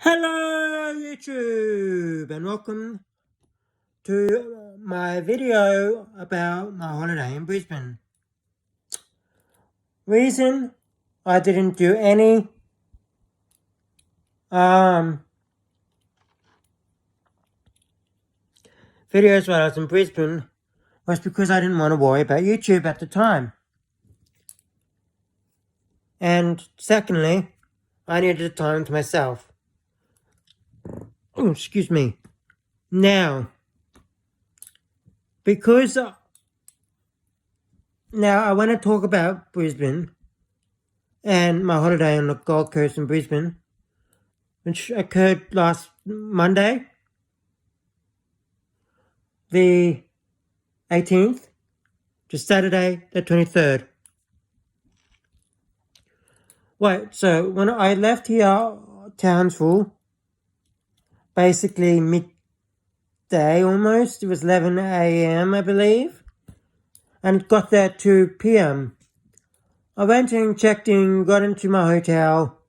Hello YouTube and welcome to my video about my holiday in Brisbane. Reason I didn't do any videos while I was in Brisbane was because I didn't want to worry about YouTube at the time. And secondly, I needed time to myself. Oh, excuse me. Now, because now I want to talk about Brisbane and my holiday on the Gold Coast in Brisbane, which occurred last Monday, the 18th, to Saturday, the 23rd. Right, so when I left here, Townsville, basically midday almost, it was 11 a.m. I believe, and got there at 2 p.m. I went in, checked in, got into my hotel.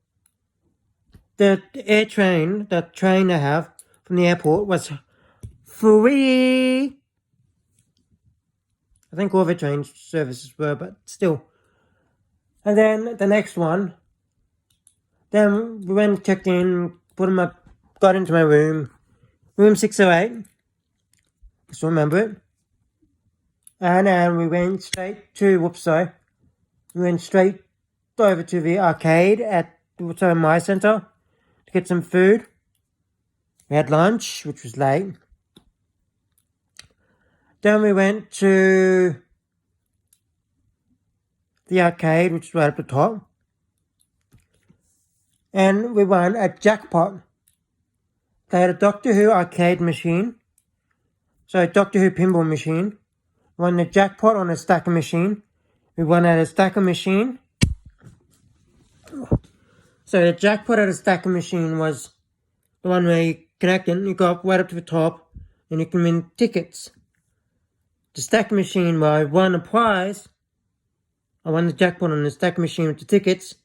The train I have from the airport was free. I think all the train services were, but still. And then the next one, then we went, checked in, got into my room 608. I still remember it. And then we went straight to, we went straight over to the arcade at my centre to get some food. We had lunch, which was late. Then we went to the arcade, which is right up the top. And we won a jackpot. They had a Doctor Who arcade machine. So a Doctor Who pinball machine. We won the jackpot on a stacker machine. We won at a stacker machine. So the jackpot at a stacker machine was the one where you connect it and you go up right up to the top and you can win tickets. The stacker machine where I won a prize. I won the jackpot on the stacker machine with the tickets.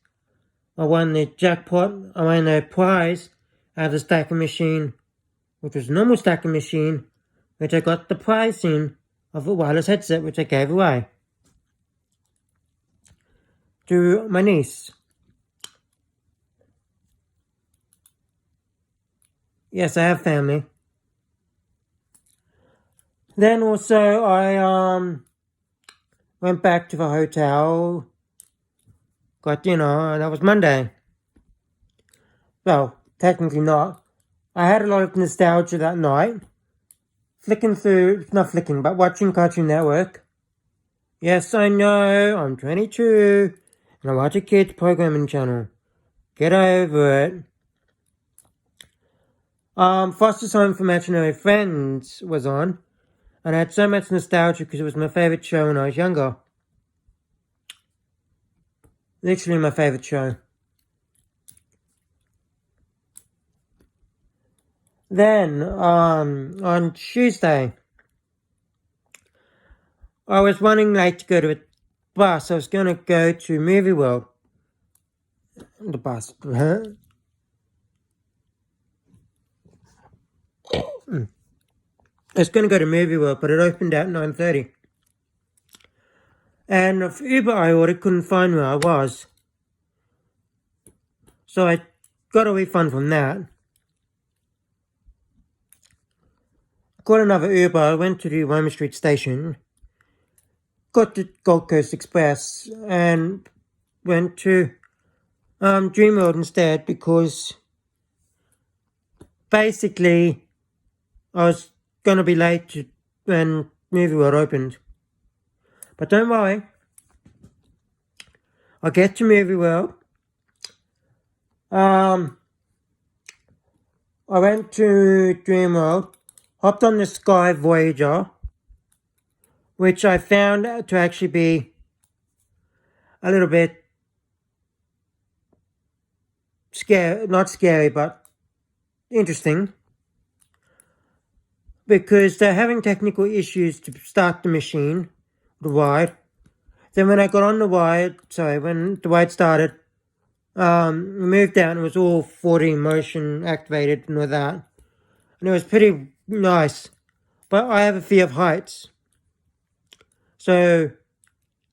I won the prize out of the stacker machine, which was a normal stacker machine, which I got the prize in of a wireless headset, which I gave away to my niece. Yes, I have family. Then also I went back to the hotel, got dinner, and that was Monday. Well, technically not. I had a lot of nostalgia that night. Watching Cartoon Network. Yes, I know, I'm 22, and I watch a kids programming channel. Get over it. Foster's Home for Imaginary Friends was on, and I had so much nostalgia because it was my favourite show when I was younger. Literally my favourite show. Then, on Tuesday, I was running late to go to a bus. I was going to go to Movie World. The bus. I was going to go to Movie World, but it opened at 9:30. And if Uber I ordered couldn't find where I was. So I got a refund from that. Got another Uber, I went to the Roma Street station, got the Gold Coast Express, and went to Dreamworld instead because basically I was going to be late when Movie World opened. But don't worry, I'll get to Movie World. I went to Dreamworld, hopped on the Sky Voyager, which I found to actually be a little bit not scary, but interesting. Because they're having technical issues to start the machine, the ride. Then when I got on the ride, when the ride started, We moved out and it was all 4D motion activated and all that. And it was pretty nice. But I have a fear of heights. So,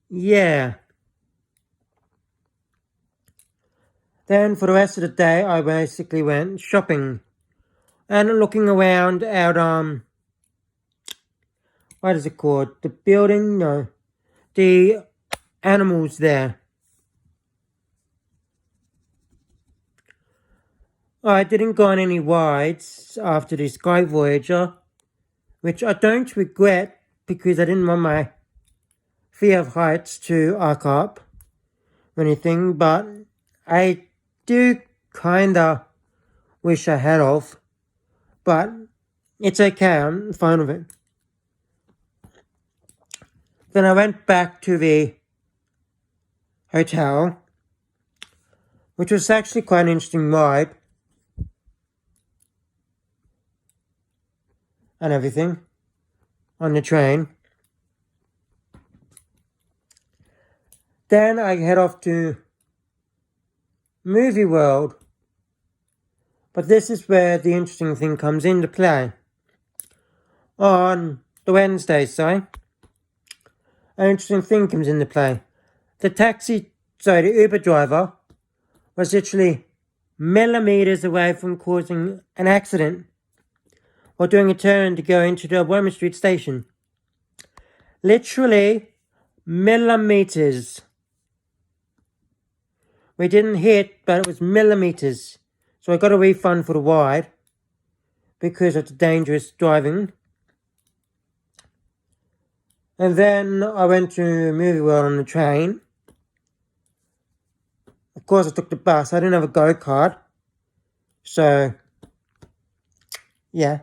yeah. Then for the rest of the day, I basically went shopping. And looking around at, what is it called? The building? No. The animals there. I didn't go on any rides after the Sky Voyager, which I don't regret because I didn't want my fear of heights to arc up or anything, but I do kinda wish I had of, but it's okay, I'm fine with it. Then I went back to the hotel, which was actually quite an interesting ride and everything on the train. Then I head off to Movie World, but this is where the interesting thing comes into play. On the Wednesday, an interesting thing comes into play. The Uber driver was literally millimeters away from causing an accident while doing a turn to go into the Womer Street station. Literally millimeters. We didn't hit, but it was millimeters. So I got a refund for the ride because of the dangerous driving. And then I went to Movie World on the train. Of course, I took the bus. I didn't have a go-kart. So, yeah.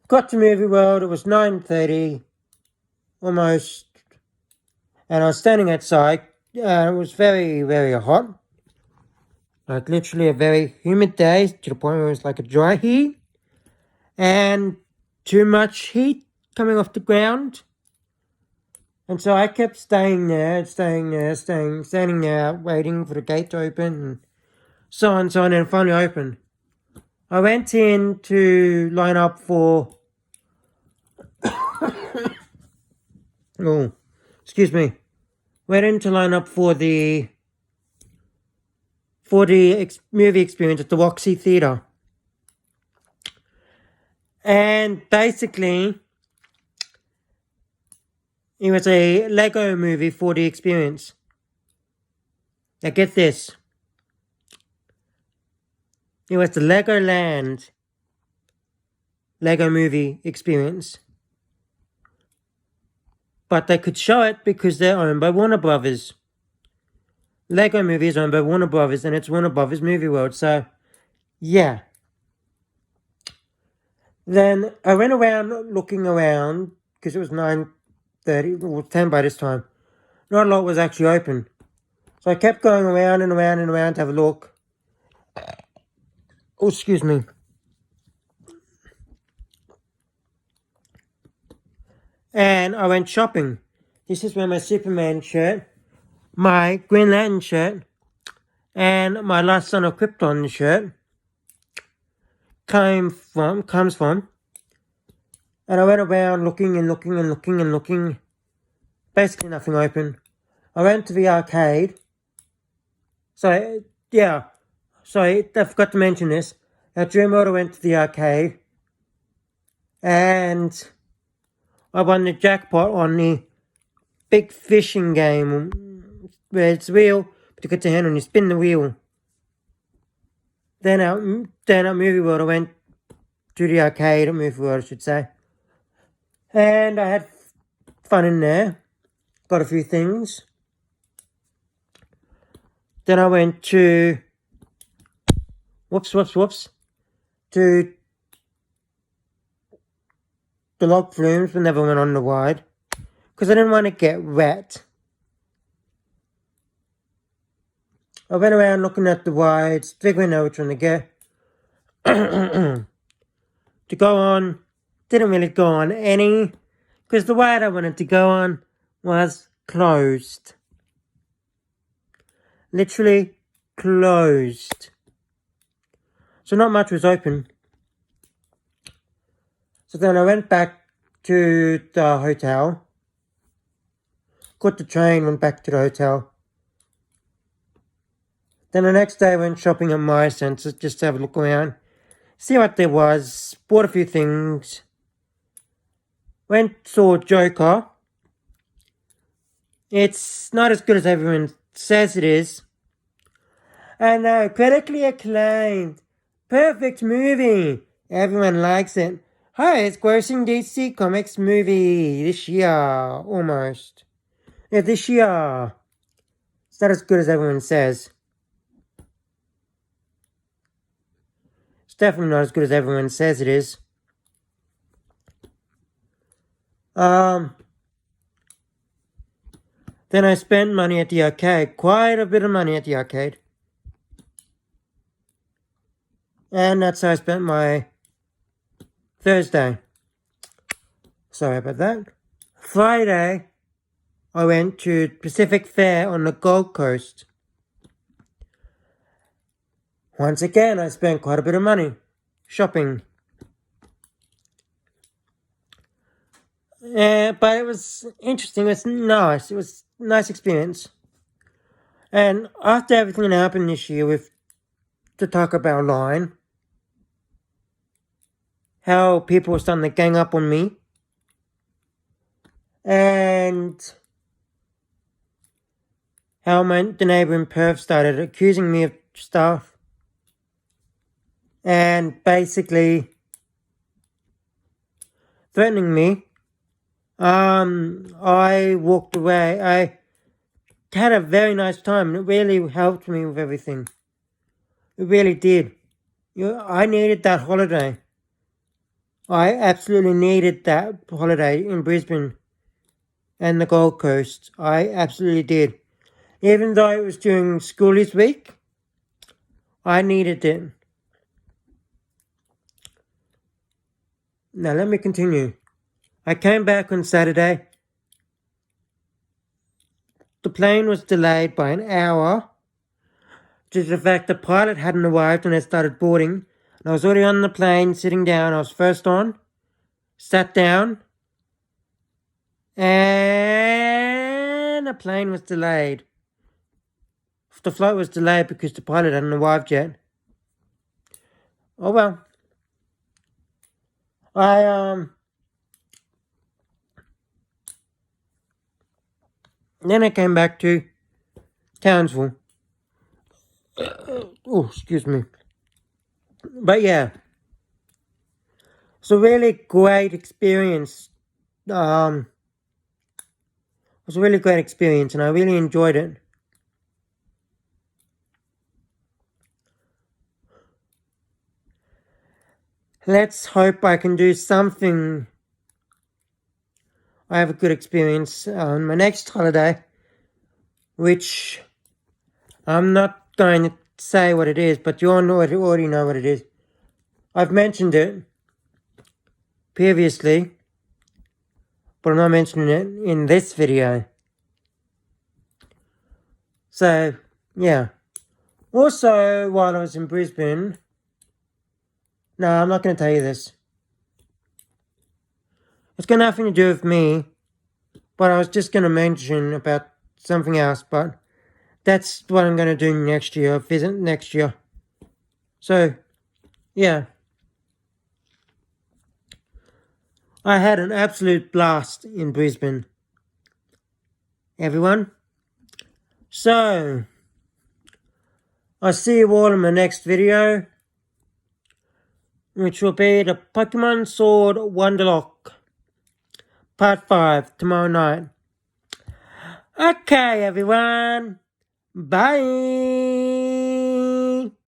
Got to Movie World. It was 9:30, almost. And I was standing outside. It was very, very hot. Like literally a very humid day to the point where it was like a dry heat. And too much heat coming off the ground. And so I kept standing there, waiting for the gate to open, and so on, and finally opened. I went in to line up for... oh, excuse me. Went in to line up for the movie experience at the Roxy Theatre. And basically, it was a Lego movie 4D experience. Now get this. It was the Legoland Lego movie experience. But they could show it because they're owned by Warner Brothers. Lego movie is owned by Warner Brothers and it's Warner Brothers Movie World. So, yeah. Then I went around looking around because it was 9:30 or 10 by this time. Not a lot was actually open. So I kept going around and around and around to have a look. Oh, excuse me. And I went shopping. This is where my Superman shirt, my Green Lantern shirt, and my Last Son of Krypton shirt comes from. And I went around looking and looking and looking and looking. Basically nothing open. I went to the arcade. So, yeah. Sorry, I forgot to mention this. At Dreamworld I went to the arcade. And I won the jackpot on the big fishing game where it's wheel, but you get your hand and you spin the wheel. Then at Movie World I went to the arcade at Movie World, I should say. And I had fun in there. Got a few things. Then I went to... Whoops. To the log flumes, but never went on the ride. Because I didn't want to get wet. I went around looking at the rides, figuring out which one to get. To go on, didn't really go on any, because the ride I wanted to go on was closed. Literally closed. So not much was open. So then I went back to the hotel. Got the train, went back to the hotel. Then the next day I went shopping at my centre just to have a look around. See what there was. Bought a few things. Went, saw Joker. It's not as good as everyone says it is. And critically acclaimed. Perfect movie. Everyone likes it. Highest grossing DC Comics movie this year. Almost. Yeah, this year. It's not as good as everyone says. It's definitely not as good as everyone says it is. Then I spent money at the arcade. Quite a bit of money at the arcade. And that's how I spent my Thursday. Sorry about that. Friday, I went to Pacific Fair on the Gold Coast. Once again, I spent quite a bit of money shopping. But it was interesting. It was nice. It was a nice experience. And after everything that happened this year with the Taco Bell line, how people were starting to gang up on me, and how the neighbour in Perth started accusing me of stuff, and basically threatening me. I walked away. I had a very nice time. It really helped me with everything. It really did. I needed that holiday. I absolutely needed that holiday in Brisbane and the Gold Coast. I absolutely did. Even though it was during schoolies week, I needed it. Now let me continue. I came back on Saturday. The plane was delayed by an hour due to the fact the pilot hadn't arrived when I started boarding. And I was already on the plane, sitting down. I was first on, sat down, and the plane was delayed. The flight was delayed because the pilot hadn't arrived yet. Oh well. Then I came back to Townsville. Oh, excuse me. But yeah, it's a really great experience. It was a really great experience, and I really enjoyed it. Let's hope I can do something. I have a good experience on my next holiday, which I'm not going to say what it is, but you all already know what it is. I've mentioned it previously, but I'm not mentioning it in this video. So, yeah. Also, while I was in Brisbane, no, I'm not going to tell you this. It's got nothing to do with me, but I was just going to mention about something else, but that's what I'm going to do next year, visit next year. So, yeah. I had an absolute blast in Brisbane, everyone. So, I'll see you all in my next video, which will be the Pokemon Sword Wonderlock Part 5 tomorrow night. Okay, everyone. Bye.